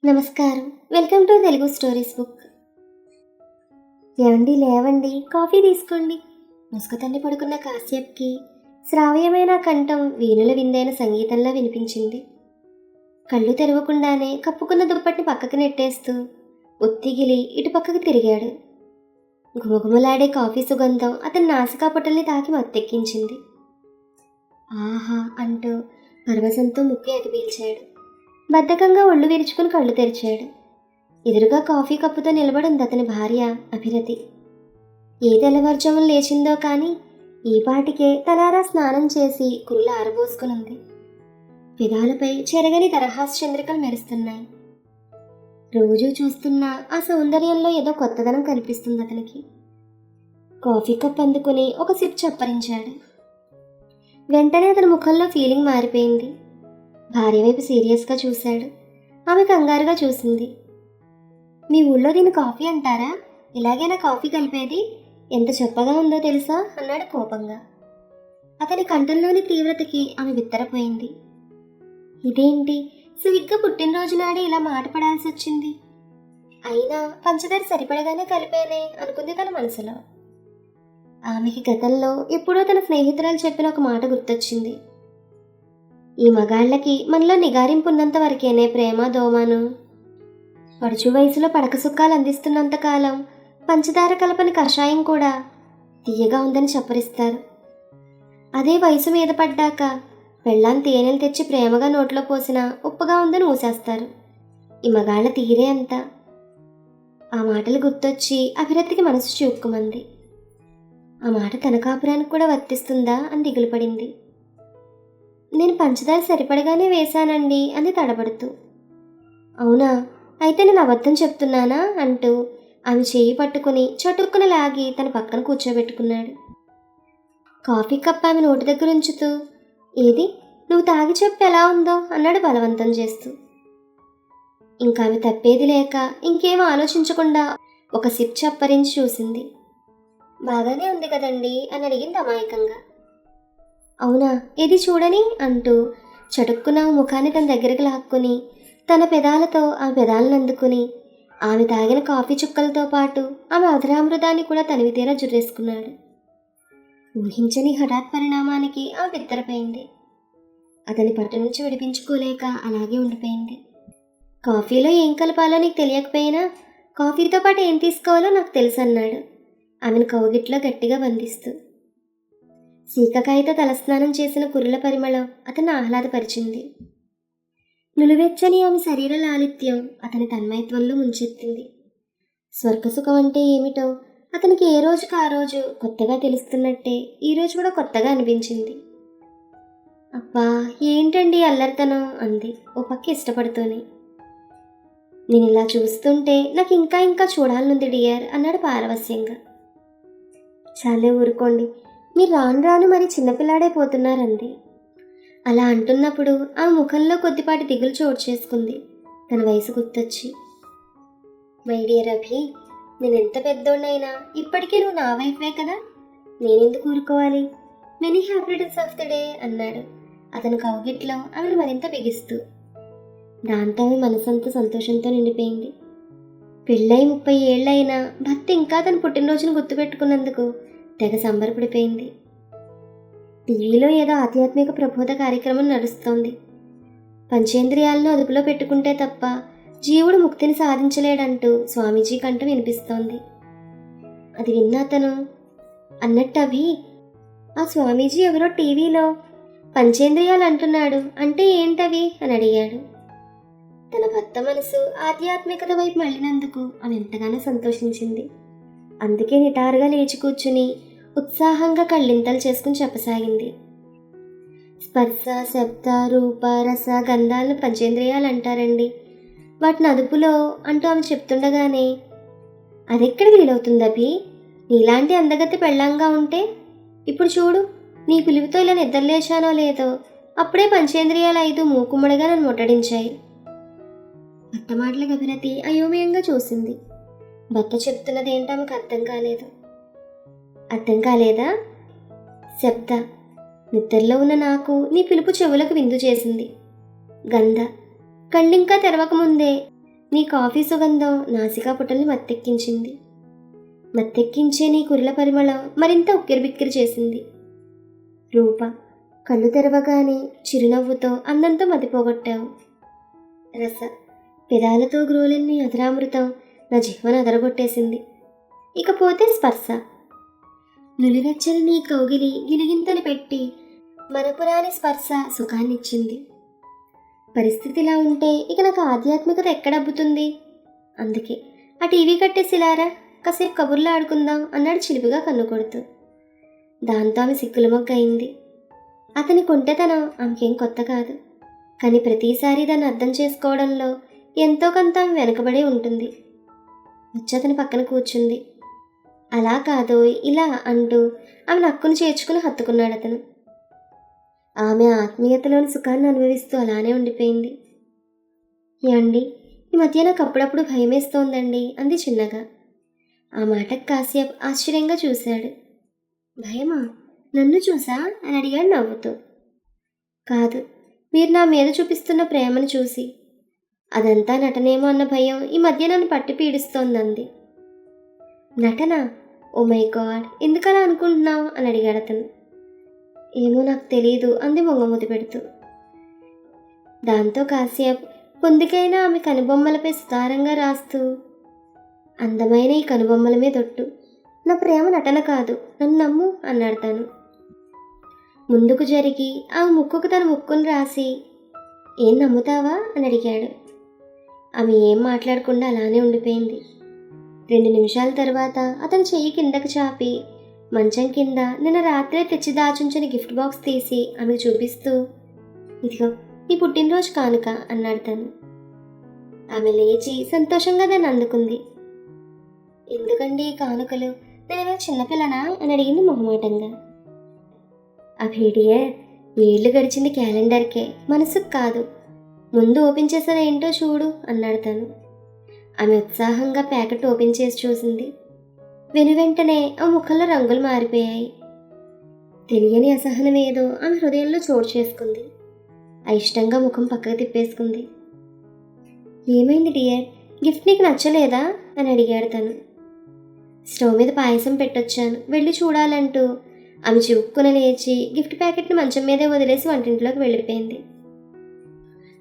నమస్కారం. Welcome to Telugu stories book. ఏవండి లేవండి, కాఫీ తీసుకోండి. ముసుగుతన్ని పడుకున్న కాశ్యప్కి శ్రావ్యమైన కంఠం వీణుల విందైన సంగీతంలా వినిపించింది. కళ్ళు తెరవకుండానే కప్పుకున్న దుప్పటిని పక్కకు నెట్టేస్తూ ఒత్తిగిలి ఇటు పక్కకు తిరిగాడు. గుమగుమలాడే కాఫీ సుగంధం అతని నాసికా పొట్టల్ని తాకి మత్తెక్కించింది. ఆహా అంటూ పరవశంతో ముక్కు ఎగపీల్చాడు. బద్ధకంగా ఒళ్ళు విరుచుకుని కళ్ళు తెరిచాడు. ఎదురుగా కాఫీ కప్పుతో నిలబడింది అతని భార్య అభిరతి. ఏ తెల్లవారుజామున లేచిందో కానీ ఈ పాటికే తలారా స్నానం చేసి కుళ్ళు ఆరబోసుకునుంది. పెదాలపై చెరగని తరహాస్ చంద్రికలు మెరుస్తున్నాయి. రోజూ చూస్తున్న ఆ సౌందర్యంలో ఏదో కొత్తదనం కనిపిస్తుంది అతనికి. కాఫీ కప్ అందుకుని ఒక సిప్ చప్పరించాడు. వెంటనే అతని ముఖంలో ఫీలింగ్ మారిపోయింది. భార్య వైపు సీరియస్గా చూశాడు. ఆమె కంగారుగా చూసింది. మీ ఊళ్ళో దీన్ని కాఫీ అంటారా? ఇలాగైనా కాఫీ కలిపేది? ఎంత చప్పగా ఉందో తెలుసా అన్నాడు కోపంగా. అతని కంఠంలోని తీవ్రతకి ఆమె బిత్తరపోయింది. ఇదేంటి, సువిగ్గా పుట్టినరోజు నాడే ఇలా మాట పడాల్సి వచ్చింది? అయినా పంచదార సరిపడగానే కలిపానే అనుకుంది తన మనసులో. ఆమెకి గతంలో ఎప్పుడో తన స్నేహితురాలు చెప్పిన ఒక మాట గుర్తొచ్చింది. ఈ మగాళ్ళకి మనలో నిగారింపు ఉన్నంత వరకేనే ప్రేమ దోమాను. పడుచు వయసులో పడక సుఖాలు అందిస్తున్నంతకాలం పంచదార కలపని కషాయం కూడా తీయగా ఉందని చప్పరిస్తారు. అదే వయసు మీద పడ్డాక పెళ్ళాం తేనెలు తెచ్చి ప్రేమగా నోట్లో పోసినా ఉప్పుగా ఉందని ఊసేస్తారు. ఈ మగాళ్ళ తీరే అంత. ఆ మాటలు గుర్తొచ్చి అభిరతికి మనసు చూక్కుమంది. ఆ మాట తన కాపురానికి కూడా వర్తిస్తుందా అని దిగులు పడింది. నేను పంచదార సరిపడగానే వేశానండి అంది తడబడుతూ. అవునా, అయితే నేను అబద్ధం చెప్తున్నానా అంటూ ఆమె చెయ్యి పట్టుకుని చటుక్కున లాగి తన పక్కన కూర్చోబెట్టుకున్నాడు. కాఫీ కప్ ఆమె నోటి దగ్గర ఉంచుతూ, ఏది నువ్వు తాగి చెప్పు ఎలా ఉందో అన్నాడు బలవంతం చేస్తూ. ఇంకా ఆమె తప్పేది లేక ఇంకేం ఆలోచించకుండా ఒక సిప్ చప్పరించి చూసింది. బాగానే ఉంది కదండి అని అడిగింది అమాయకంగా. అవునా, ఇది చూడని అంటూ చటుక్కున ముఖాన్ని తన దగ్గరికి లాక్కుని తన పెదాలతో ఆ పెదాలను అందుకుని ఆమె తాగిన కాఫీ చుక్కలతో పాటు ఆమె అధరామృతాన్ని కూడా తనివి తీరా జుర్రేసుకున్నాడు. ఊహించని హఠాత్ పరిణామానికి ఆమె బిత్తరపోయింది. అతని పట్టు నుంచి విడిపించుకోలేక అలాగే ఉండిపోయింది. కాఫీలో ఏం కలపాలో నీకు తెలియకపోయినా కాఫీతో పాటు ఏం తీసుకోవాలో నాకు తెలుసు అన్నాడు ఆమెను కౌగిట్లో గట్టిగా బంధిస్తూ. సీకకాయతో తలస్నానం చేసిన కుర్రల పరిమళం అతన్ని ఆహ్లాదపరిచింది. నులువెచ్చని ఆమె శరీర లాలిత్యం అతని తన్మయత్వంలో ముంచెత్తింది. స్వర్గసుఖం అంటే ఏమిటో అతనికి ఏ రోజుకు ఆ రోజు కొత్తగా తెలుస్తున్నట్టే ఈరోజు కూడా కొత్తగా అనిపించింది. అబ్బా ఏంటండి అల్లరితనం అంది ఓ పక్క ఇష్టపడుతూనే. నేను ఇలా చూస్తుంటే నాకు ఇంకా ఇంకా చూడాలనుంది డియర్ అన్నాడు పారవస్యంగా. చాలే ఊరుకోండి, మీరు రాను రాను మరి చిన్నపిల్లాడే పోతున్నారంది. అలా అంటున్నప్పుడు ఆ ముఖంలో కొద్దిపాటి దిగులు చోటు చేసుకుంది తన వయసు గుర్తొచ్చి. మై డియర్ అభి, నేను ఎంత పెద్దోళ్ళైనా ఇప్పటికీ నువ్వు నా వైఫే కదా, నేనెందుకు ఊరుకోవాలి? Many happy returns of the day అన్నాడు అతను కౌగిట్లో ఆమెను మరింత బిగిస్తూ. దాంతో ఆమె మనసంతా సంతోషంతో నిండిపోయింది. పెళ్ళై 30 ఏళ్ళైనా భర్త ఇంకా తన పుట్టినరోజును గుర్తుపెట్టుకున్నందుకు తెగ సంబరపడిపోయింది. టీవీలో ఏదో ఆధ్యాత్మిక ప్రబోధ కార్యక్రమం నడుస్తోంది. పంచేంద్రియాలను అదుపులో పెట్టుకుంటే తప్ప జీవుడు ముక్తిని సాధించలేడంటూ స్వామీజీ కంఠం వినిపిస్తోంది. అది విన్న అతను అన్నట్టు అభి, ఆ స్వామీజీ ఎవరో టీవీలో పంచేంద్రియాలు అంటున్నాడు, అంటే ఏంటవి అని అడిగాడు. తన భర్త మనసు ఆధ్యాత్మికత వైపు మళ్ళినందుకు ఆమె ఎంతగానో సంతోషించింది. అందుకే నిటారుగా లేచి కూర్చుని ఉత్సాహంగా కళ్ళింతలు చేసుకుని చెప్పసాగింది. స్పర్శ, శబ్ద, రూప, రస, గంధాలను పంచేంద్రియాలు అంటారండి. వాటిని అదుపులో అంటూ ఆమె చెప్తుండగానే, అదెక్కడ వీలవుతుంది అభి? నీలాంటి అందగతి పెళ్ళంగా ఉంటే ఇప్పుడు చూడు, నీ పిలుపుతో ఇలా నిద్రలేచానో లేదో అప్పుడే పంచేంద్రియాలు 5 మూకుమ్మడిగా నన్ను ముట్టడించాయి. భర్త మాటలకు అభిరతి అయోమయంగా చూసింది. భర్త చెప్తున్నది ఏంటో ఆమెకు అర్థం కాలేదు. అర్థం కాలేదా? శబ్ద, నిద్రలో ఉన్న నాకు నీ పిలుపు చెవులకు విందు చేసింది. గంధ, కళ్ళింకా తెరవకముందే నీ కాఫీ సుగంధం నాసికా పుటల్ని మత్తెక్కించింది. మత్తెక్కించే నీ కుర్ల పరిమళం మరింత ఉక్కిరిబిక్కిరి చేసింది. రూప, కళ్ళు తెరవగానే చిరునవ్వుతో అందంతో మతిపోగొట్టావు. రస, పెదాలతో గ్రోలిన్ని అధరామృతం నా జిహ్వను అదరగొట్టేసింది. ఇకపోతే స్పర్శ, నులివెచ్చని నీ కౌగిలి గిలిగింతలు పెట్టి మరపురాని స్పర్శ సుఖాన్నిచ్చింది. పరిస్థితిలా ఉంటే ఇక నాకు ఆధ్యాత్మికత ఎక్కడబ్బుతుంది? అందుకే ఆ టీవీ కట్టేసిలారా, కాసేపు కబుర్లు ఆడుకుందాం అన్నాడు చిలిపిగా కన్ను కొడుతూ. దాంతో ఆమె సిక్కుల మొగ్గ అయింది. అతని కొంటెతనం ఆమెకేం కొత్త కాదు, కానీ ప్రతిసారి దాన్ని అర్థం చేసుకోవడంలో ఎంతో కొంత ఆమె వెనకబడే ఉంటుంది. వచ్చి అతని పక్కన కూర్చుంది. అలా కాదో ఇలా అంటూ ఆమె నక్కును చేర్చుకుని హత్తుకున్నాడు అతను. ఆమె ఆత్మీయతలోని సుఖాన్ని అనుభవిస్తూ అలానే ఉండిపోయింది. ఏమండి, ఈ మధ్య నాకు అప్పుడప్పుడు భయమేస్తోందండి అంది చిన్నగా. ఆ మాటకు కాశ్యప్ ఆశ్చర్యంగా చూశాడు. భయమా? నన్ను చూసా అని అడిగాడు నవ్వుతూ. కాదు, మీరు నా మీద చూపిస్తున్న ప్రేమను చూసి. అదంతా నటనేమో అన్న భయం ఈ మధ్య నన్ను పట్టి పీడిస్తోందంది. నటన? ఓ మై గాడ్, ఎందుకలా అనుకుంటున్నావు అని అడిగాడు అతను. ఏమో నాకు తెలీదు అంది మొంగమూతి పెడుతూ. దాంతో కాశ్యప్ పొందికైనా ఆమె కనుబొమ్మలపై సుతారంగా రాస్తూ, అందమైన ఈ కనుబొమ్మల మీదొట్టు, నా ప్రేమ నటన కాదు, నన్ను నమ్ము అన్నాడు తను. ముందుకు జరిగి ఆమె ముక్కుకు తన ముక్కును రాసి, ఏం నమ్ముతావా అని అడిగాడు. ఆమె ఏం మాట్లాడకుండా అలానే ఉండిపోయింది. 2 నిమిషాల తర్వాత అతను చెయ్యి కిందకు చాపి మంచం కింద నిన్న రాత్రే తెచ్చి దాచుంచిన గిఫ్ట్ బాక్స్ తీసి ఆమెకు చూపిస్తూ, ఇదిగో ఈ పుట్టినరోజు కానుక అన్నాడు తను. ఆమె లేచి సంతోషంగా దాన్ని అందుకుంది. ఎందుకండి ఈ కానుకలు, నేనేమైనా చిన్నపిల్లనా అని అడిగింది మొహమాటంగా. అభిడియే, ఏళ్ళు గడిచింది క్యాలెండర్కే, మనసుకు కాదు. ముందు ఓపెన్ చేసేది ఏంటో చూడు అన్నాడు తను. ఆమె ఉత్సాహంగా ప్యాకెట్ ఓపెన్ చేసి చూసింది. వెనువెంటనే ఆ ముఖంలో రంగులు మారిపోయాయి. తెలియని అసహనం ఏదో ఆమె హృదయంలో చోటు చేసుకుంది. అయిష్టంగా ముఖం పక్కకు తిప్పేసుకుంది. ఏమైంది డియర్, గిఫ్ట్ నీకు నచ్చలేదా అని అడిగాడు తను. స్టవ్ మీద పాయసం పెట్టొచ్చాను, వెళ్ళి చూడాలంటూ ఆమె చివుక్కున లేచి గిఫ్ట్ ప్యాకెట్ని మంచం మీదే వదిలేసి వంటింట్లోకి వెళ్ళిపోయింది.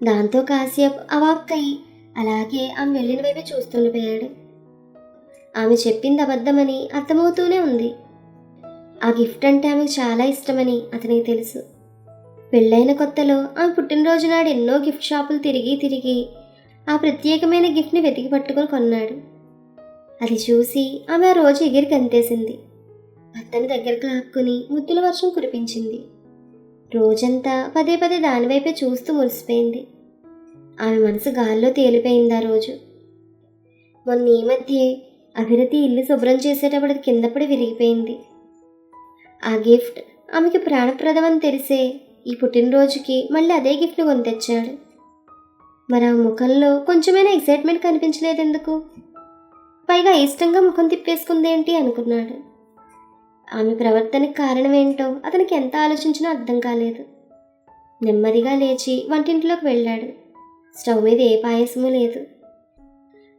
దాంతో కాశ్యప్ అవాక్కయి అలాగే ఆమె వెళ్ళిన వైపే చూస్తుండిపోయాడు. ఆమె చెప్పింది అబద్ధమని అర్థమవుతూనే ఉంది. ఆ గిఫ్ట్ అంటే ఆమెకు చాలా ఇష్టమని అతనికి తెలుసు. పెళ్ళైన కొత్తలో ఆమె పుట్టినరోజు నాడు ఎన్నో గిఫ్ట్ షాపులు తిరిగి ఆ ప్రత్యేకమైన గిఫ్ట్ని వెతికి పట్టుకొని కొన్నాడు. అది చూసి ఆమె ఆ రోజు ఎగిరి గంతేసింది. భర్తని దగ్గరకు లాక్కుని ముద్దుల వర్షం కురిపించింది. రోజంతా పదే పదే దానివైపే చూస్తూ మురిసిపోయింది. ఆమె మనసు గాల్లో తేలిపోయింది ఆ రోజు. మొన్న ఈ మధ్యే అభిరతి ఇల్లు శుభ్రం చేసేటప్పుడు కిందపడి విరిగిపోయింది. ఆ గిఫ్ట్ ఆమెకి ప్రాణప్రదమని తెలిసే ఈ పుట్టినరోజుకి మళ్ళీ అదే గిఫ్ట్ని కొని తెచ్చాడు. మరి ఆ ముఖంలో కొంచెమైనా ఎక్సైట్మెంట్ కనిపించలేదెందుకు? పైగా ఇష్టంగా ముఖం తిప్పేసుకుందేంటి అనుకున్నాడు. ఆమె ప్రవర్తనకి కారణమేంటో అతనికి ఎంత ఆలోచించినా అర్థం కాలేదు. నెమ్మదిగా లేచి వంటింట్లోకి వెళ్ళాడు. స్టవ్ మీద ఏ పాయసమూ లేదు.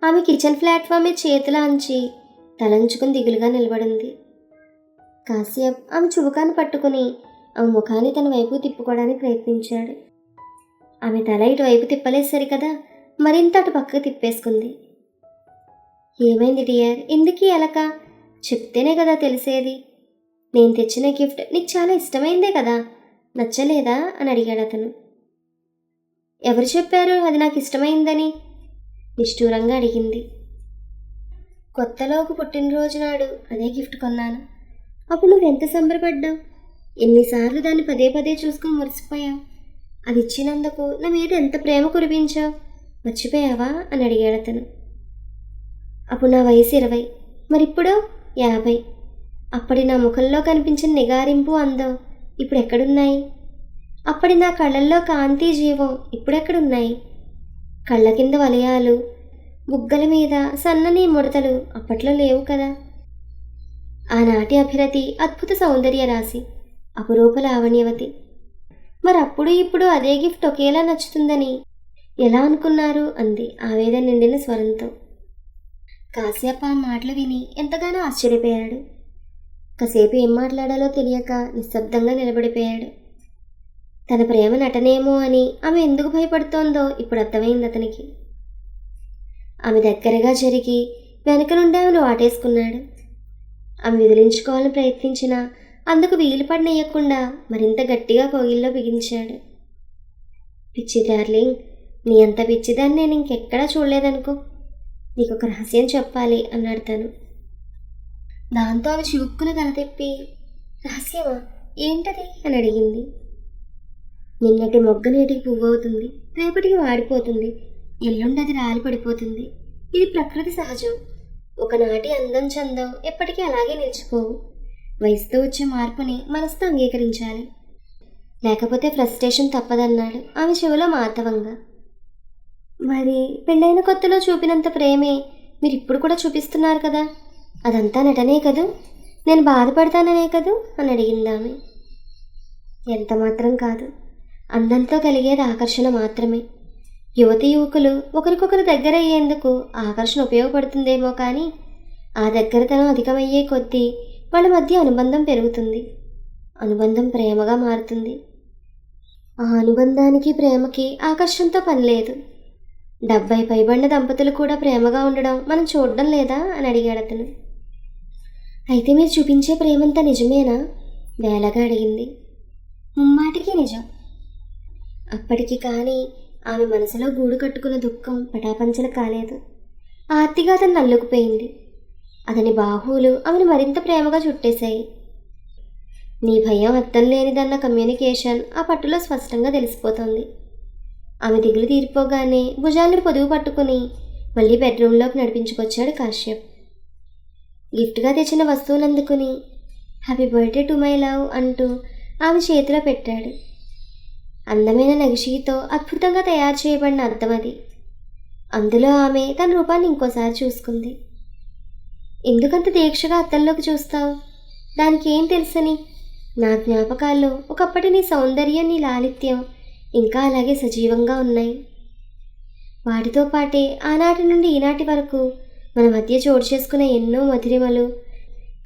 ఆమె కిచెన్ ప్లాట్ఫామ్ మీద చేతుల అంచి తలంచుకుని దిగులుగా నిలబడింది. కాశ్యప్ ఆమె చుబుకాన్ని పట్టుకుని ఆమె ముఖాన్ని తన వైపు తిప్పుకోవడానికి ప్రయత్నించాడు. ఆమె తల ఇటువైపు తిప్పలేదు సరికదా, మరింత అటు పక్కకు తిప్పేసుకుంది. ఏమైంది డియర్, ఎందుకీ అలక? చెప్తేనే కదా తెలిసేది. నేను తెచ్చిన గిఫ్ట్ నీకు చాలా ఇష్టమైందే కదా, నచ్చలేదా అని అడిగాడు అతను. ఎవరు చెప్పారు అది నాకు ఇష్టమైందని? నిష్ఠూరంగా అడిగింది. కొత్తలో ఒక పుట్టినరోజు నాడు అదే గిఫ్ట్ కొన్నాను. అప్పుడు నువ్వెంత సంబరపడ్డావు, ఎన్నిసార్లు దాన్ని పదే పదే చూసుకుని మురిసిపోయావు. అది ఇచ్చినందుకు నా మీద ఎంత ప్రేమ కురిపించావు, మర్చిపోయావా అని అడిగాడు అతను. అప్పుడు నా వయసు 20, మరిప్పుడు 50. అప్పటి నా ముఖంలో కనిపించిన నిగారింపు అందం ఇప్పుడు ఎక్కడున్నాయి? అప్పటి నా కళ్ళల్లో కాంతి జీవం ఇప్పుడెక్కడున్నాయి? కళ్ళ కింద వలయాలు, బుగ్గల మీద సన్నని ముడతలు అప్పట్లో లేవు కదా. ఆనాటి అభిరతి అద్భుత సౌందర్య రాశి, అపురూప లావణ్యవతి. మరి అప్పుడు ఇప్పుడు అదే గిఫ్ట్ ఒకేలా నచ్చుతుందని ఎలా అనుకున్నారు అంది ఆవేదన నిండిన స్వరంతో. కాశ్యప్ ఆ మాటలు విని ఎంతగానో ఆశ్చర్యపోయాడు. కాసేపు ఏం మాట్లాడాలో తెలియక నిశ్శబ్దంగా నిలబడిపోయాడు. తన ప్రేమ నటనేమో అని ఆమె ఎందుకు భయపడుతోందో ఇప్పుడు అర్థమైంది అతనికి. ఆమె దగ్గరగా జరిగి వెనక నుండి ఆమెను వాటేసుకున్నాడు. ఆమె విదిలించుకోవాలని ప్రయత్నించినా అందుకు వీలు పడనీయకుండా మరింత గట్టిగా కోగిల్లో బిగించాడు. పిచ్చి డార్లింగ్, నీ అంత పిచ్చిదాన్ని నేను ఇంకెక్కడా చూడలేదనుకో. నీకు ఒక రహస్యం చెప్పాలి అన్నాడు తను. దాంతో ఆమె చివుక్కును తల తిప్పి, రహస్యమా? ఏంటది అని అడిగింది. నిన్నటి మొగ్గ నేటికి పువ్వు అవుతుంది, రేపటికి వాడిపోతుంది, ఎల్లుండి అది రాలి పడిపోతుంది. ఇది ప్రకృతి సహజం. ఒకనాటి అందం చందం ఎప్పటికీ అలాగే నిలిచిపోవు. వయసుతో వచ్చే మార్పుని మనసుతో అంగీకరించాలి, లేకపోతే ఫ్రస్ట్రేషన్ తప్పదన్నాడు ఆమె చెవిలో మాతవంగా. మరి పెళ్ళైన కొత్తలో చూపినంత ప్రేమే మీరు ఇప్పుడు కూడా చూపిస్తున్నారు కదా, అదంతా నటనే కదూ, నేను బాధపడతాననే కదూ అని అడిగింది ఆమె. ఎంత మాత్రం కాదు, అందంతో కలిగేది ఆకర్షణ మాత్రమే. యువతి యువకులు ఒకరికొకరు దగ్గర అయ్యేందుకు ఆకర్షణ ఉపయోగపడుతుందేమో కానీ ఆ దగ్గరతనం అధికమయ్యే కొద్దీ వాళ్ళ మధ్య అనుబంధం పెరుగుతుంది. అనుబంధం ప్రేమగా మారుతుంది. ఆ అనుబంధానికి ప్రేమకి ఆకర్షణతో పని లేదు. 70 పైబడిన దంపతులు కూడా ప్రేమగా ఉండడం మనం చూడడం లేదా అని అడిగాడు అతను. అయితే మీరు చూపించే ప్రేమంతా నిజమేనా? వేలగా అడిగింది. ముమ్మాటికి నిజం. అప్పటికి కానీ ఆమె మనసులో గూడు కట్టుకున్న దుఃఖం పటాపంచలు కాలేదు. ఆర్తిగా అతను నల్లుకుపోయింది. అతని బాహువులు ఆమెను మరింత ప్రేమగా చుట్టేశాయి. నీ భయం అర్థం లేనిదన్న కమ్యూనికేషన్ ఆ పట్టులో స్పష్టంగా తెలిసిపోతోంది. ఆమె దిగులు తీరిపోగానే భుజాలను పొదుగు పట్టుకుని మళ్ళీ బెడ్రూమ్లోకి నడిపించుకొచ్చాడు కాశ్యప్. గిఫ్ట్గా తెచ్చిన వస్తువులు అందుకుని happy birthday to my love అంటూ ఆమె చేతిలో పెట్టాడు. అందమైన నగిషీతో అద్భుతంగా తయారు చేయబడిన అద్దం అది. అందులో ఆమె తన రూపాన్ని ఇంకోసారి చూసుకుంది. ఎందుకంత దీక్షగా అద్దంలోకి చూస్తావు? దానికి ఏం తెలుసని? నా జ్ఞాపకాల్లో ఒకప్పటి నీ సౌందర్యం, నీ లాలిత్యం ఇంకా అలాగే సజీవంగా ఉన్నాయి. వాటితో పాటే ఆనాటి నుండి ఈనాటి వరకు మన మధ్య చోటు చేసుకున్న ఎన్నో మధురిమలు,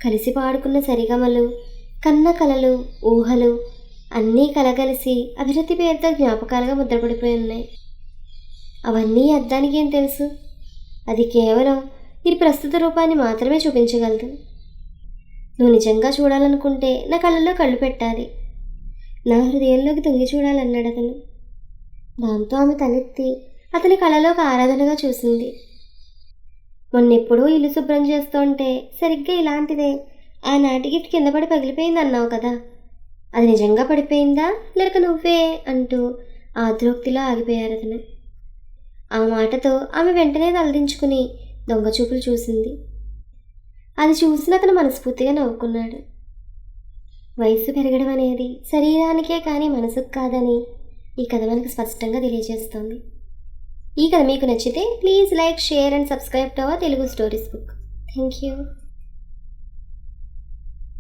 కలిసి పాడుకున్న సరిగమలు, కన్న కలలు, ఊహలు అన్నీ కలగలిసి అభివృద్ధి పేరుతో జ్ఞాపకాలుగా ముద్రపడిపోయి ఉన్నాయి. అవన్నీ అద్దానికి ఏం తెలుసు? అది కేవలం ఇది ప్రస్తుత రూపాన్ని మాత్రమే చూపించగలదు. నువ్వు నిజంగా చూడాలనుకుంటే నా కళ్ళల్లో కళ్ళు పెట్టాలి, నా హృదయంలోకి తొంగి చూడాలన్నాడు అతను. దాంతో ఆమె తలెత్తి అతని కళ్ళలోకి ఆరాధనగా చూసింది. మొన్నెప్పుడూ ఇల్లు శుభ్రం చేస్తుంటే సరిగ్గా ఇలాంటిదే ఆనాటి గిఫ్ట్ కింద పడి పగిలిపోయింది అన్నావు కదా, అది నిజంగా పడిపోయిందా లేక నువ్వే అంటూ ఆద్రోక్తిలో ఆగిపోయారు అతను. ఆ మాటతో ఆమె వెంటనే తలదించుకుని దొంగ చూపులు చూసింది. అది చూసిన అతను మనస్ఫూర్తిగా నవ్వుకున్నాడు. వయసు పెరగడం అనేది శరీరానికే కానీ మనసుకు కాదని ఈ కథ మనకు స్పష్టంగా తెలియజేస్తోంది. ఈ కథ మీకు నచ్చితే please like, share and subscribe to our Telugu stories book. Thank you.